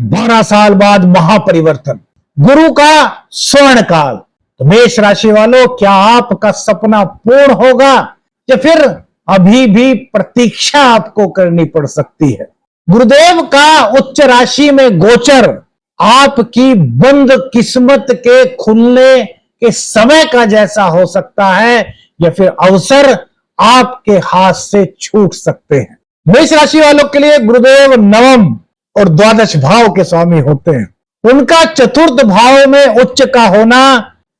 12 साल बाद महापरिवर्तन, गुरु का स्वर्ण काल। तो मेष राशि वालों, क्या आपका सपना पूर्ण होगा या फिर अभी भी प्रतीक्षा आपको करनी पड़ सकती है? गुरुदेव का उच्च राशि में गोचर आपकी बंद किस्मत के खुलने के समय का जैसा हो सकता है या फिर अवसर आपके हाथ से छूट सकते हैं। मेष राशि वालों के लिए गुरुदेव नवम और द्वादश भाव के स्वामी होते हैं। उनका चतुर्थ भाव में उच्च का होना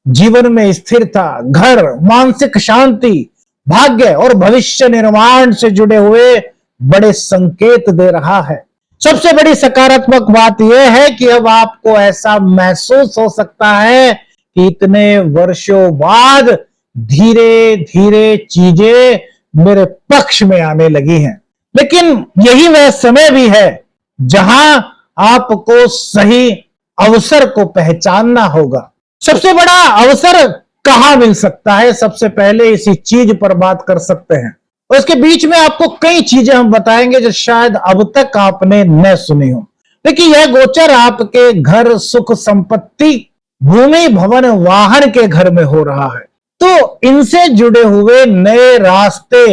जीवन में स्थिरता, घर, मानसिक शांति, भाग्य और भविष्य निर्माण से जुड़े हुए बड़े संकेत दे रहा है। सबसे बड़ी सकारात्मक बात यह है कि अब आपको ऐसा महसूस हो सकता है कि इतने वर्षों बाद धीरे धीरे चीजें मेरे पक्ष में आने लगी हैं। लेकिन यही वह समय भी है जहां आपको सही अवसर को पहचानना होगा। सबसे बड़ा अवसर कहां मिल सकता है, सबसे पहले इसी चीज पर बात कर सकते हैं। और इसके बीच में आपको कई चीजें हम बताएंगे जो शायद अब तक आपने न सुनी हो। देखिए, यह गोचर आपके घर, सुख, संपत्ति, भूमि, भवन, वाहन के घर में हो रहा है। तो इनसे जुड़े हुए नए रास्ते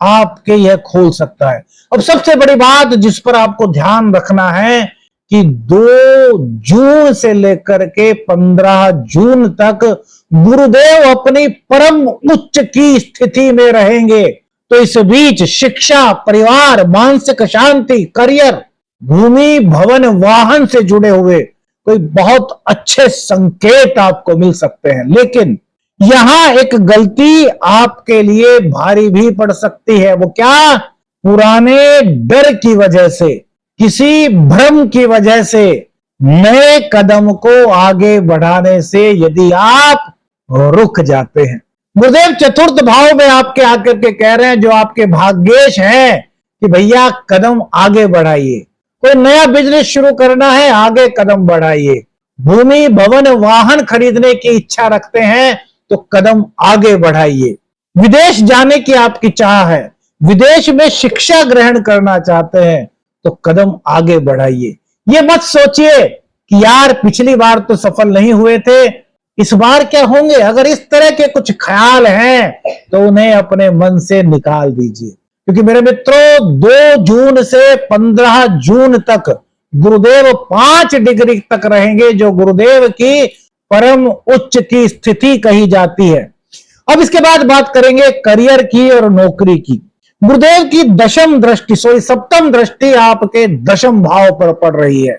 आपके यह खोल सकता है। अब सबसे बड़ी बात जिस पर आपको ध्यान रखना है कि 2 जून से लेकर के 15 जून तक गुरुदेव अपनी परम उच्च की स्थिति में रहेंगे। तो इस बीच शिक्षा, परिवार, मानसिक शांति, करियर, भूमि, भवन, वाहन से जुड़े हुए कोई बहुत अच्छे संकेत आपको मिल सकते हैं। लेकिन यहां एक गलती आपके लिए भारी भी पड़ सकती है। वो क्या? पुराने डर की वजह से, किसी भ्रम की वजह से नए कदम को आगे बढ़ाने से यदि आप रुक जाते हैं। गुरुदेव चतुर्थ भाव में आपके आकर के कह रहे हैं, जो आपके भाग्येश हैं कि भैया कदम आगे बढ़ाइए। कोई नया बिजनेस शुरू करना है, आगे कदम बढ़ाइए। भूमि, भवन, वाहन खरीदने की इच्छा रखते हैं तो कदम आगे बढ़ाइए। विदेश जाने की आपकी चाह है, विदेश में शिक्षा ग्रहण करना चाहते हैं तो कदम आगे बढ़ाइए। ये मत सोचिए कि यार पिछली बार तो सफल नहीं हुए थे, इस बार क्या होंगे। अगर इस तरह के कुछ ख्याल हैं तो उन्हें अपने मन से निकाल दीजिए, क्योंकि मेरे मित्रों 2 जून से 15 जून तक गुरुदेव 5 डिग्री तक रहेंगे, जो गुरुदेव की परम उच्च की स्थिति कही जाती है। अब इसके बाद बात करेंगे करियर की और नौकरी की। गुरुदेव की सप्तम दृष्टि आपके दशम भाव पर पड़ रही है,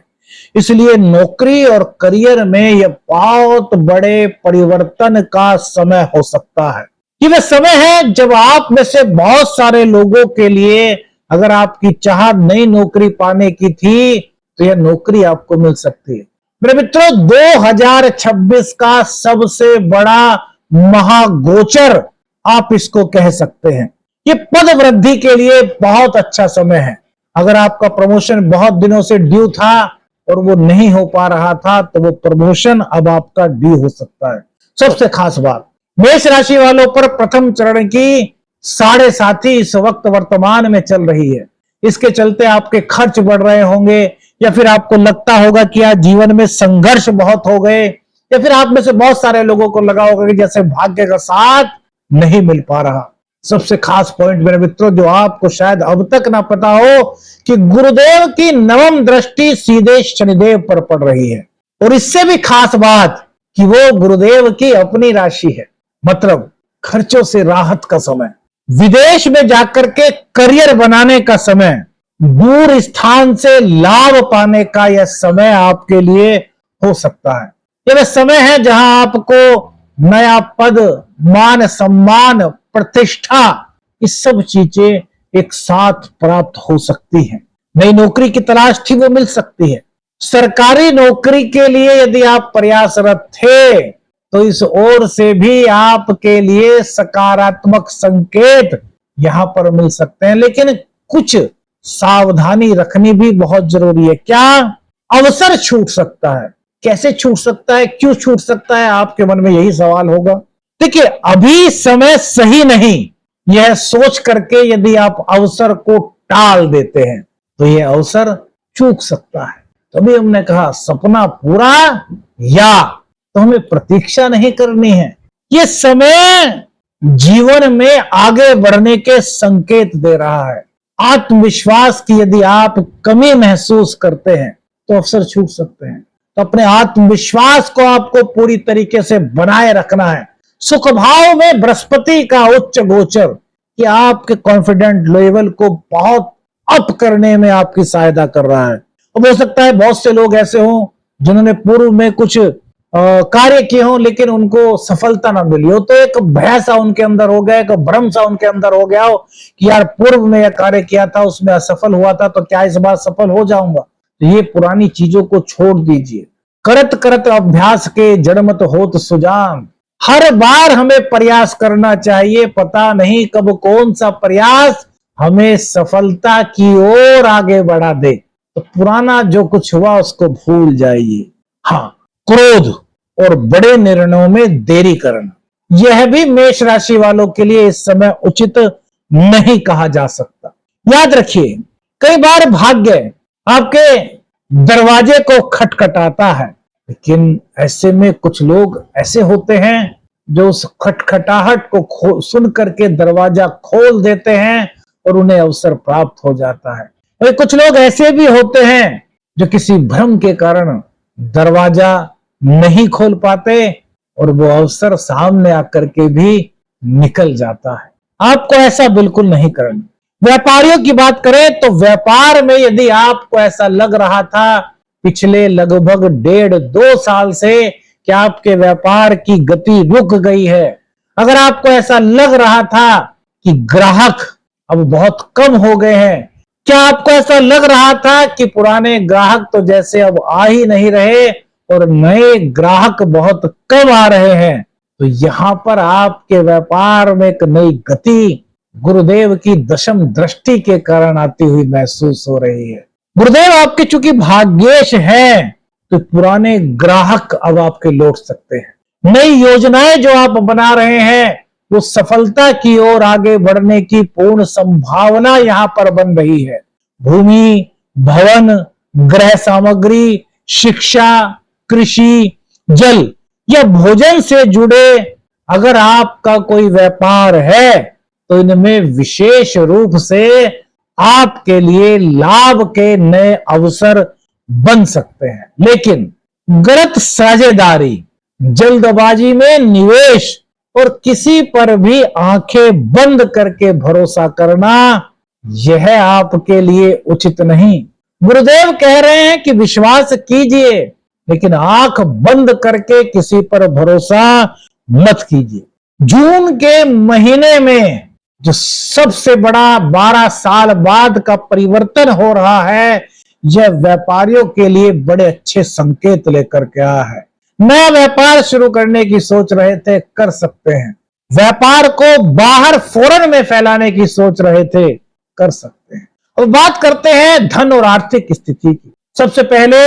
इसलिए नौकरी और करियर में यह बहुत बड़े परिवर्तन का समय हो सकता है। ये वह समय है जब आप में से बहुत सारे लोगों के लिए अगर आपकी चाह नई नौकरी पाने की थी तो यह नौकरी आपको मिल सकती है। मेरे मित्रों, 2026 का सबसे बड़ा महागोचर आप इसको कह सकते हैं। ये पद वृद्धि के लिए बहुत अच्छा समय है। अगर आपका प्रमोशन बहुत दिनों से ड्यू था और वो नहीं हो पा रहा था तो वो प्रमोशन अब आपका ड्यू हो सकता है। सबसे खास बात, मेष राशि वालों पर प्रथम चरण की 7.5 इस वक्त वर्तमान में चल रही है। इसके चलते आपके खर्च बढ़ रहे होंगे, या फिर आपको लगता होगा कि आज जीवन में संघर्ष बहुत हो गए, या फिर आप में से बहुत सारे लोगों को लगा होगा कि जैसे भाग्य का साथ नहीं मिल पा रहा। सबसे खास पॉइंट मेरे मित्रों, जो आपको शायद अब तक ना पता हो, कि गुरुदेव की नवम दृष्टि सीधे शनिदेव पर पड़ रही है। और इससे भी खास बात कि वो गुरुदेव की अपनी राशि है। मतलब खर्चों से राहत का समय, विदेश में जाकर के करियर बनाने का समय, दूर स्थान से लाभ पाने का यह समय आपके लिए हो सकता है। यह समय है जहां आपको नया पद, मान सम्मान, प्रतिष्ठा, इस सब चीजें एक साथ प्राप्त हो सकती हैं। नई नौकरी की तलाश थी, वो मिल सकती है। सरकारी नौकरी के लिए यदि आप प्रयासरत थे तो इस ओर से भी आपके लिए सकारात्मक संकेत यहां पर मिल सकते हैं। लेकिन कुछ सावधानी रखनी भी बहुत जरूरी है। क्या? अवसर छूट सकता है। कैसे छूट सकता है, क्यों छूट सकता है, आपके मन में यही सवाल होगा। देखिए, अभी समय सही नहीं, यह सोच करके यदि आप अवसर को टाल देते हैं तो यह अवसर चूक सकता है। तभी हमने कहा सपना पूरा या तो हमें प्रतीक्षा नहीं करनी है। ये समय जीवन में आगे बढ़ने के संकेत दे रहा है। आत्मविश्वास की यदि आप कमी महसूस करते हैं तो अवसर छूट सकते हैं। तो अपने आत्मविश्वास को आपको पूरी तरीके से बनाए रखना है। सुख भाव में बृहस्पति का उच्च गोचर कि आपके कॉन्फिडेंट लेवल को बहुत अप करने में आपकी सहायता कर रहा है। अब हो सकता है बहुत से लोग ऐसे हों जिन्होंने पूर्व में कुछ कार्य किए हों लेकिन उनको सफलता ना मिली हो, तो एक भय सा उनके अंदर हो गया, एक भ्रम सा उनके अंदर हो गया हो कि यार पूर्व में यह कार्य किया था उसमें असफल हुआ था तो क्या इस बार सफल हो जाऊंगा। तो ये पुरानी चीजों को छोड़ दीजिए। करत करत अभ्यास के जड़मत होत सुजान। हर बार हमें प्रयास करना चाहिए, पता नहीं कब कौन सा प्रयास हमें सफलता की ओर आगे बढ़ा दे। तो पुराना जो कुछ हुआ उसको भूल जाइए। हाँ, क्रोध और बड़े निर्णयों में देरी करना यह भी मेष राशि वालों के लिए इस समय उचित नहीं कहा जा सकता। याद रखिए, कई बार भाग्य आपके दरवाजे को खटखटाता है, लेकिन ऐसे में कुछ लोग ऐसे होते हैं जो उस खटखटाहट को सुन करके दरवाजा खोल देते हैं और उन्हें अवसर प्राप्त हो जाता है। और कुछ लोग ऐसे भी होते हैं जो किसी भ्रम के कारण दरवाजा नहीं खोल पाते और वो अवसर सामने आकर के भी निकल जाता है। आपको ऐसा बिल्कुल नहीं करना। व्यापारियों की बात करें तो व्यापार में यदि आपको ऐसा लग रहा था पिछले लगभग 1.5-2 साल से कि आपके व्यापार की गति रुक गई है, अगर आपको ऐसा लग रहा था कि ग्राहक अब बहुत कम हो गए हैं, क्या आपको ऐसा लग रहा था कि पुराने ग्राहक तो जैसे अब आ ही नहीं रहे और नए ग्राहक बहुत कम आ रहे हैं, तो यहां पर आपके व्यापार में एक नई गति गुरुदेव की दशम दृष्टि के कारण आती हुई महसूस हो रही है। गुरुदेव आपके चूंकि भाग्येश हैं तो पुराने ग्राहक अब आपके लौट सकते हैं। नई योजनाएं जो आप बना रहे हैं वो सफलता की ओर आगे बढ़ने की पूर्ण संभावना यहां पर बन रही है। भूमि, भवन, गृह सामग्री, शिक्षा, कृषि, जल या भोजन से जुड़े अगर आपका कोई व्यापार है तो इनमें विशेष रूप से आपके लिए लाभ के नए अवसर बन सकते हैं। लेकिन गलत साझेदारी, जल्दबाजी में निवेश और किसी पर भी आंखें बंद करके भरोसा करना यह आपके लिए उचित नहीं। गुरुदेव कह रहे हैं कि विश्वास कीजिए लेकिन आंख बंद करके किसी पर भरोसा मत कीजिए। जून के महीने में जो सबसे बड़ा 12 साल बाद का परिवर्तन हो रहा है, यह व्यापारियों के लिए बड़े अच्छे संकेत लेकर के आया है। नया व्यापार शुरू करने की सोच रहे थे, कर सकते हैं। व्यापार को बाहर फॉरेन में फैलाने की सोच रहे थे, कर सकते हैं। अब बात करते हैं धन और आर्थिक स्थिति की। सबसे पहले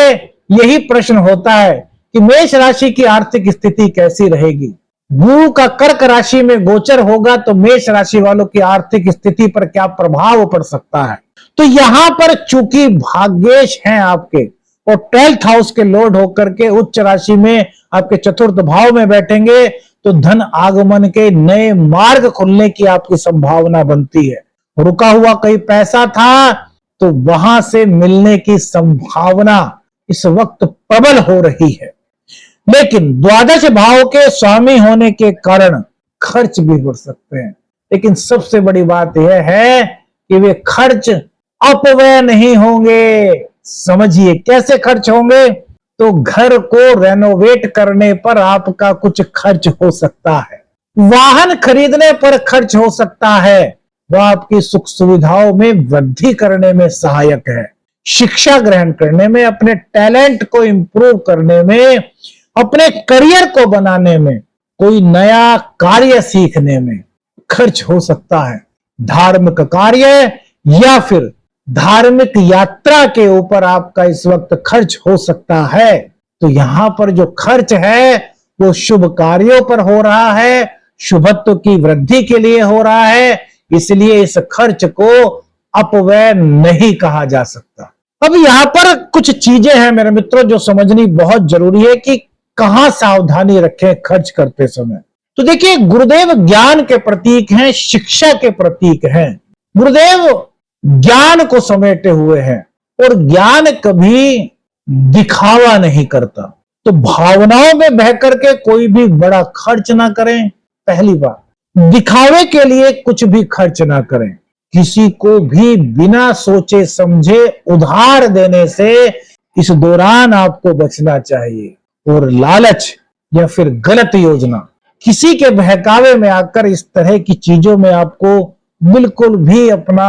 यही प्रश्न होता है कि मेष राशि की आर्थिक स्थिति कैसी रहेगी। गुरु का कर्क राशि में गोचर होगा तो मेष राशि वालों की आर्थिक स्थिति पर क्या प्रभाव पड़ सकता है। तो यहां पर चूंकि भाग्येश हैं आपके और 12th हाउस के लॉर्ड होकर के उच्च राशि में आपके चतुर्थ भाव में बैठेंगे तो धन आगमन के नए मार्ग खुलने की आपकी संभावना बनती है। रुका हुआ कहीं पैसा था तो वहां से मिलने की संभावना इस वक्त प्रबल हो रही है। लेकिन द्वादश भाव के स्वामी होने के कारण खर्च भी बढ़ सकते हैं। लेकिन सबसे बड़ी बात यह है कि वे खर्च अपव्यय नहीं होंगे। समझिए कैसे खर्च होंगे। तो घर को रेनोवेट करने पर आपका कुछ खर्च हो सकता है, वाहन खरीदने पर खर्च हो सकता है, वह आपकी सुख सुविधाओं में वृद्धि करने में सहायक है। शिक्षा ग्रहण करने में, अपने टैलेंट को इंप्रूव करने में, अपने करियर को बनाने में, कोई नया कार्य सीखने में खर्च हो सकता है। धार्मिक कार्य या फिर धार्मिक यात्रा के ऊपर आपका इस वक्त खर्च हो सकता है। तो यहां पर जो खर्च है वो शुभ कार्यों पर हो रहा है, शुभत्व की वृद्धि के लिए हो रहा है, इसलिए इस खर्च को अपव्यय नहीं कहा जा सकता। अब यहां पर कुछ चीजें हैं मेरे मित्रों जो समझनी बहुत जरूरी है कि कहां सावधानी रखें खर्च करते समय। तो देखिए, गुरुदेव ज्ञान के प्रतीक हैं, शिक्षा के प्रतीक हैं। गुरुदेव ज्ञान को समेटे हुए हैं और ज्ञान कभी दिखावा नहीं करता। तो भावनाओं में बह करके कोई भी बड़ा खर्च ना करें। पहली बात, दिखावे के लिए कुछ भी खर्च ना करें। किसी को भी बिना सोचे समझे उधार देने से इस दौरान आपको बचना चाहिए। और लालच या फिर गलत योजना, किसी के बहकावे में आकर इस तरह की चीजों में आपको बिल्कुल भी अपना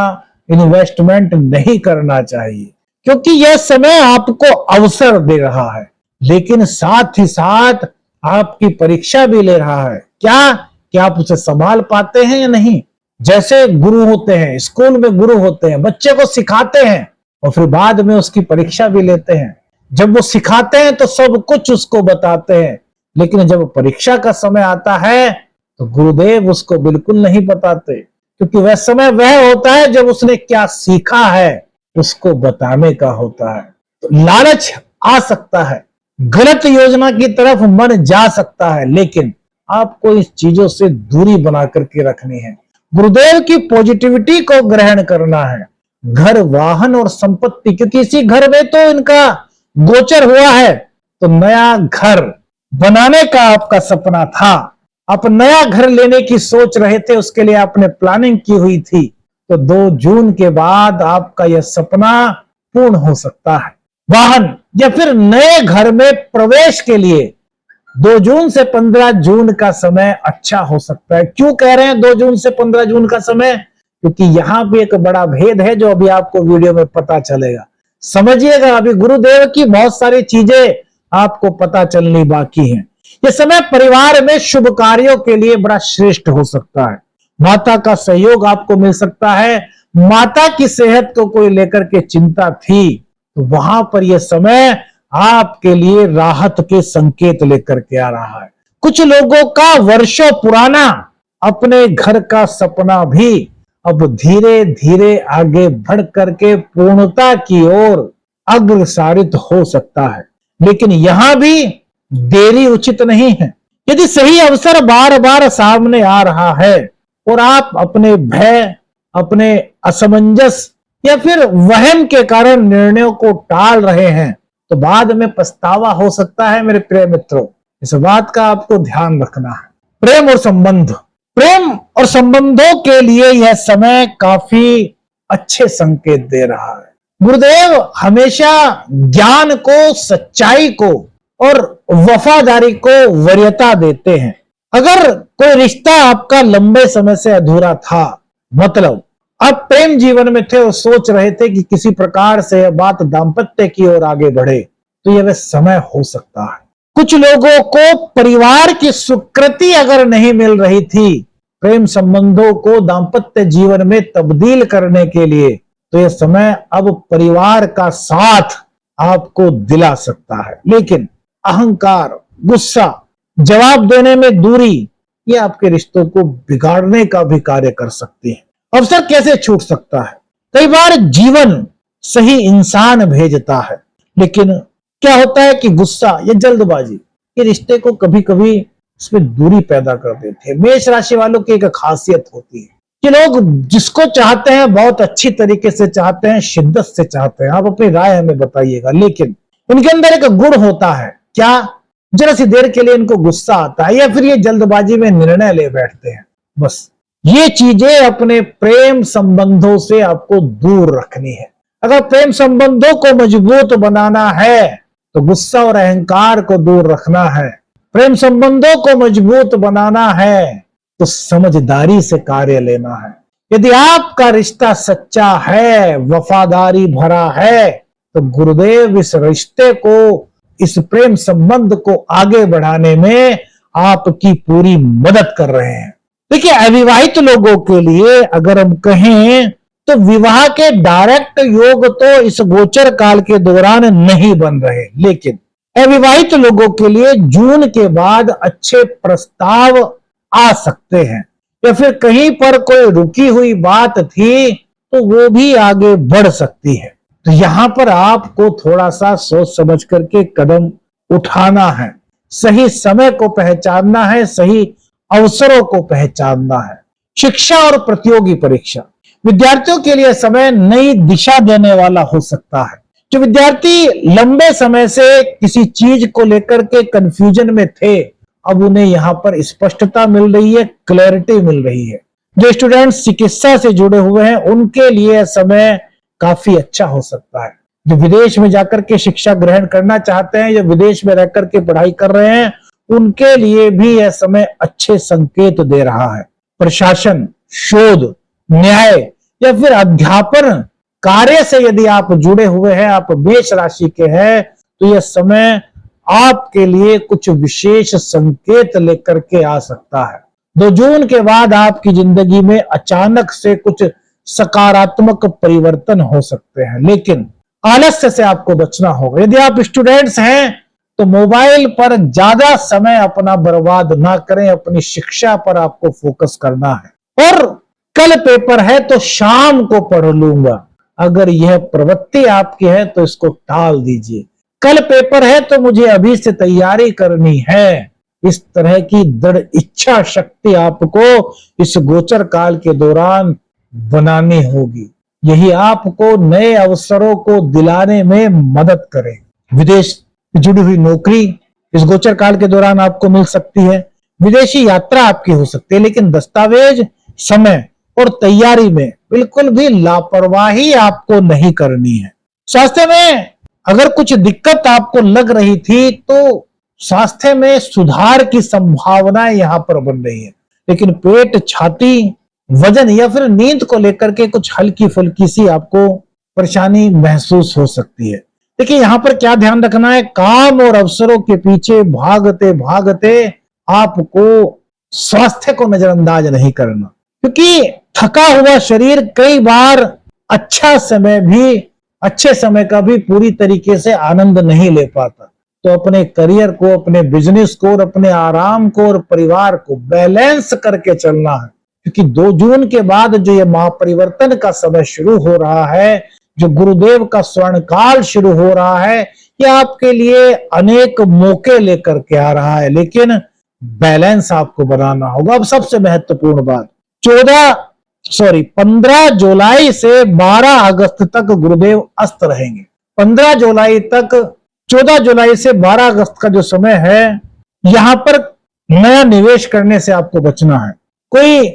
इन्वेस्टमेंट नहीं करना चाहिए, क्योंकि यह समय आपको अवसर दे रहा है, लेकिन साथ ही साथ आपकी परीक्षा भी ले रहा है। क्या आप उसे संभाल पाते हैं या नहीं? जैसे गुरु होते हैं, स्कूल में गुरु होते हैं, बच्चे को सिखाते हैं और फिर बाद में उसकी परीक्षा भी लेते हैं। जब वो सिखाते हैं तो सब कुछ उसको बताते हैं, लेकिन जब परीक्षा का समय आता है तो गुरुदेव उसको बिल्कुल नहीं बताते, क्योंकि वह समय वह होता है जब उसने क्या सीखा है उसको बताने का होता है। तो लालच आ सकता है, गलत योजना की तरफ मन जा सकता है, लेकिन आपको इस चीजों से दूरी बना करके रखनी है। गुरुदेव की पॉजिटिविटी को ग्रहण करना है। घर, वाहन और संपत्ति, क्योंकि इसी घर में तो इनका गोचर हुआ है। तो नया घर बनाने का आपका सपना था, आप नया घर लेने की सोच रहे थे, उसके लिए आपने प्लानिंग की हुई थी, तो 2 जून के बाद आपका यह सपना पूर्ण हो सकता है। वाहन या फिर नए घर में प्रवेश के लिए 2 जून से 15 जून का समय अच्छा हो सकता है। क्यों कह रहे हैं 2 जून से 15 जून का समय? क्योंकि यहां भी एक बड़ा भेद है जो अभी आपको वीडियो में पता चलेगा। समझिएगा, अभी गुरुदेव की बहुत सारी चीजें आपको पता चलनी बाकी हैं। यह समय परिवार में शुभ कार्यों के लिए बड़ा श्रेष्ठ हो सकता है। माता का सहयोग आपको मिल सकता है। माता की सेहत को कोई लेकर के चिंता थी तो वहां पर यह समय आपके लिए राहत के संकेत लेकर के आ रहा है। कुछ लोगों का वर्षों पुराना अपने घर का सपना भी अब धीरे धीरे आगे बढ़ करके पूर्णता की ओर अग्रसारित हो सकता है, लेकिन यहां भी देरी उचित नहीं है। यदि सही अवसर बार बार सामने आ रहा है और आप अपने भय, अपने असमंजस या फिर वहम के कारण निर्णयों को टाल रहे हैं तो बाद में पछतावा हो सकता है। मेरे प्रिय मित्रों, इस बात का आपको ध्यान रखना है। प्रेम और संबंध, प्रेम और संबंधों के लिए यह समय काफी अच्छे संकेत दे रहा है। गुरुदेव हमेशा ज्ञान को, सच्चाई को और वफादारी को वरीयता देते हैं। अगर कोई रिश्ता आपका लंबे समय से अधूरा था, मतलब आप प्रेम जीवन में थे और सोच रहे थे कि किसी प्रकार से यह बात दाम्पत्य की ओर आगे बढ़े, तो यह वह समय हो सकता है। कुछ लोगों को परिवार की स्वीकृति अगर नहीं मिल रही थी प्रेम संबंधों को दाम्पत्य जीवन में तब्दील करने के लिए, तो यह समय अब परिवार का साथ आपको दिला सकता है। लेकिन अहंकार, गुस्सा, जवाब देने में दूरी, ये आपके रिश्तों को बिगाड़ने का भी कार्य कर सकती है। अवसर कैसे छूट सकता है? कई बार जीवन सही इंसान भेजता है, लेकिन क्या होता है कि गुस्सा या जल्दबाजी ये रिश्ते को कभी कभी उसमें दूरी पैदा कर देते हैं। मेष राशि वालों की एक खासियत होती है कि लोग जिसको चाहते हैं बहुत अच्छी तरीके से चाहते हैं, शिद्दत से चाहते हैं। आप अपनी राय हमें बताइएगा, लेकिन इनके अंदर एक गुण होता है, क्या? जरा सी देर के लिए इनको गुस्सा आता है या फिर ये जल्दबाजी में निर्णय ले बैठते हैं। बस ये चीजें अपने प्रेम संबंधों से आपको दूर रखनी है। अगर प्रेम संबंधों को मजबूत बनाना है तो गुस्सा और अहंकार को दूर रखना है। प्रेम संबंधों को मजबूत बनाना है तो समझदारी से कार्य लेना है। यदि आपका रिश्ता सच्चा है, वफादारी भरा है, तो गुरुदेव इस रिश्ते को, इस प्रेम संबंध को आगे बढ़ाने में आपकी पूरी मदद कर रहे हैं। देखिए, अविवाहित लोगों के लिए अगर हम कहें तो विवाह के डायरेक्ट योग तो इस गोचर काल के दौरान नहीं बन रहे, लेकिन अविवाहित लोगों के लिए जून के बाद अच्छे प्रस्ताव आ सकते हैं, या फिर कहीं पर कोई रुकी हुई बात थी तो वो भी आगे बढ़ सकती है। तो यहां पर आपको थोड़ा सा सोच समझ करके कदम उठाना है, सही समय को पहचानना है, सही अवसरों को पहचानना है। शिक्षा और प्रतियोगी परीक्षा, विद्यार्थियों के लिए समय नई दिशा देने वाला हो सकता है। जो विद्यार्थी लंबे समय से किसी चीज को लेकर के कंफ्यूजन में थे, अब उन्हें यहां पर स्पष्टता मिल रही है, क्लैरिटी मिल रही है। जो स्टूडेंट्स चिकित्सा से जुड़े हुए हैं, उनके लिए समय काफी अच्छा हो सकता है। जो विदेश में जाकर के शिक्षा ग्रहण करना चाहते हैं, जो विदेश में रहकर के पढ़ाई कर रहे हैं, उनके लिए भी यह समय अच्छे संकेत दे रहा है। प्रशासन, शोध, न्याय या फिर अध्यापन कार्य से यदि आप जुड़े हुए हैं, आप मेष राशि के हैं, तो यह समय आपके लिए कुछ विशेष संकेत लेकर के आ सकता है। 2 जून के बाद आपकी जिंदगी में अचानक से कुछ सकारात्मक परिवर्तन हो सकते हैं, लेकिन आलस्य से आपको बचना होगा। यदि आप स्टूडेंट्स हैं तो मोबाइल पर ज्यादा समय अपना बर्बाद ना करें, अपनी शिक्षा पर आपको फोकस करना है। और कल पेपर है तो शाम को पढ़ लूंगा, अगर यह प्रवृत्ति आपकी है तो इसको टाल दीजिए। कल पेपर है तो मुझे अभी से तैयारी करनी है, इस तरह की दृढ़ इच्छा शक्ति आपको इस गोचर काल के दौरान बनानी होगी। यही आपको नए अवसरों को दिलाने में मदद करे। विदेश से जुड़ी हुई नौकरी इस गोचर काल के दौरान आपको मिल सकती है। विदेशी यात्रा आपकी हो सकती है, लेकिन दस्तावेज, समय और तैयारी में बिल्कुल भी लापरवाही आपको नहीं करनी है। स्वास्थ्य में अगर कुछ दिक्कत आपको लग रही थी तो स्वास्थ्य में सुधार की संभावनाएं यहां पर बन रही है, लेकिन पेट, छाती, वजन या फिर नींद को लेकर के कुछ हल्की फुल्की सी आपको परेशानी महसूस हो सकती है। देखिए यहां पर क्या ध्यान रखना है, काम और अवसरों के पीछे भागते भागते आपको स्वास्थ्य को नजरअंदाज नहीं करना, क्योंकि थका हुआ शरीर कई बार अच्छे समय का भी पूरी तरीके से आनंद नहीं ले पाता। तो अपने करियर को, अपने बिजनेस को और अपने आराम को और परिवार को बैलेंस करके चलना है, क्योंकि 2 जून के बाद जो ये महापरिवर्तन का समय शुरू हो रहा है, जो गुरुदेव का स्वर्ण काल शुरू हो रहा है, ये आपके लिए अनेक मौके लेकर के आ रहा है, लेकिन बैलेंस आपको बनाना होगा। अब सबसे महत्वपूर्ण बात, 15 जुलाई से 12 अगस्त तक गुरुदेव अस्त रहेंगे। 15 जुलाई तक, 14 जुलाई से 12 अगस्त का जो समय है, यहां पर नया निवेश करने से आपको बचना है। कोई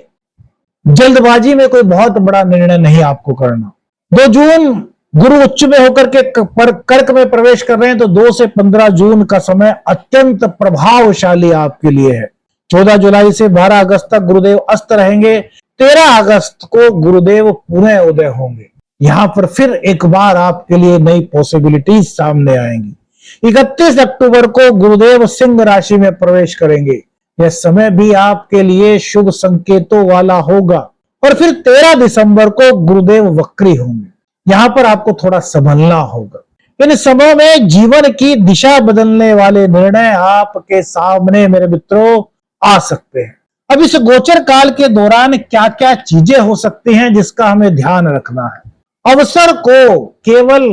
जल्दबाजी में कोई बहुत बड़ा निर्णय नहीं आपको करना। 2 जून गुरु उच्च में होकर के कर्क में प्रवेश कर रहे हैं, तो 2 से 15 जून का समय अत्यंत प्रभावशाली आपके लिए है। 14 जुलाई से 12 अगस्त तक गुरुदेव अस्त रहेंगे। 13 अगस्त को गुरुदेव पुनः उदय होंगे। यहां पर फिर एक बार आपके लिए नई पॉसिबिलिटीज सामने आएंगी। 31 अक्टूबर को गुरुदेव सिंह राशि में प्रवेश करेंगे। यह समय भी आपके लिए शुभ संकेतों वाला होगा। और फिर 13 दिसंबर को गुरुदेव वक्री होंगे। यहां पर आपको थोड़ा संभलना होगा। इन समय में जीवन की दिशा बदलने वाले निर्णय आपके सामने मेरे मित्रों आ सकते हैं। अब इस गोचर काल के दौरान क्या क्या चीजें हो सकती हैं जिसका हमें ध्यान रखना है। अवसर को केवल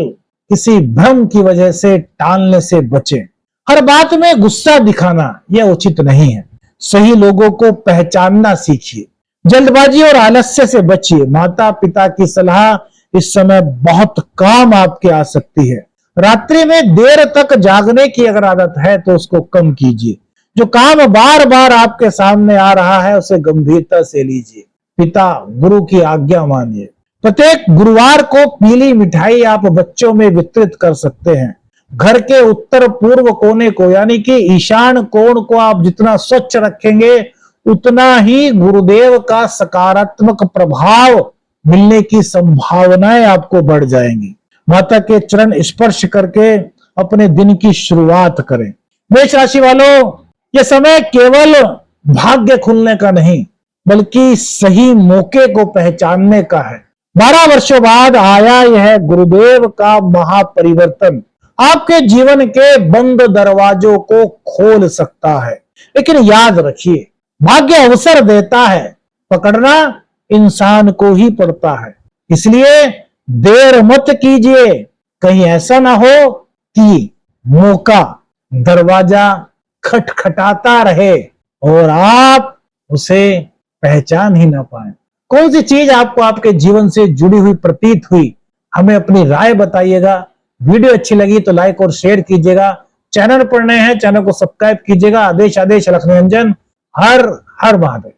किसी भ्रम की वजह से टालने से बचें। हर बात में गुस्सा दिखाना यह उचित नहीं है। सही लोगों को पहचानना सीखिए। जल्दबाजी और आलस्य से बचिए। माता पिता की सलाह इस समय बहुत काम आपके आ सकती है। रात्रि में देर तक जागने की अगर आदत है तो उसको कम कीजिए। जो काम बार बार आपके सामने आ रहा है उसे गंभीरता से लीजिए। पिता गुरु की आज्ञा मानिए। प्रत्येक गुरुवार को पीली मिठाई आप बच्चों में वितरित कर सकते हैं। घर के उत्तर पूर्व कोने को यानी कि ईशान कोण को आप जितना स्वच्छ रखेंगे उतना ही गुरुदेव का सकारात्मक प्रभाव मिलने की संभावनाएं आपको बढ़ जाएंगी। माता के चरण स्पर्श करके अपने दिन की शुरुआत करें। मेष राशि वालों, यह समय केवल भाग्य खुलने का नहीं बल्कि सही मौके को पहचानने का है। 12 वर्षों बाद आया यह गुरुदेव का महापरिवर्तन आपके जीवन के बंद दरवाजों को खोल सकता है। लेकिन याद रखिए, भाग्य अवसर देता है, पकड़ना इंसान को ही पड़ता है। इसलिए देर मत कीजिए, कहीं ऐसा ना हो कि मौका दरवाजा खटखटाता रहे और आप उसे पहचान ही ना पाए। कौन सी चीज आपको आपके जीवन से जुड़ी हुई प्रतीत हुई, हमें अपनी राय बताइएगा। वीडियो अच्छी लगी तो लाइक और शेयर कीजिएगा। चैनल पर नए हैं, चैनल को सब्सक्राइब कीजिएगा। आदेश आदेश लखनिरंजन। हर हर महादेव।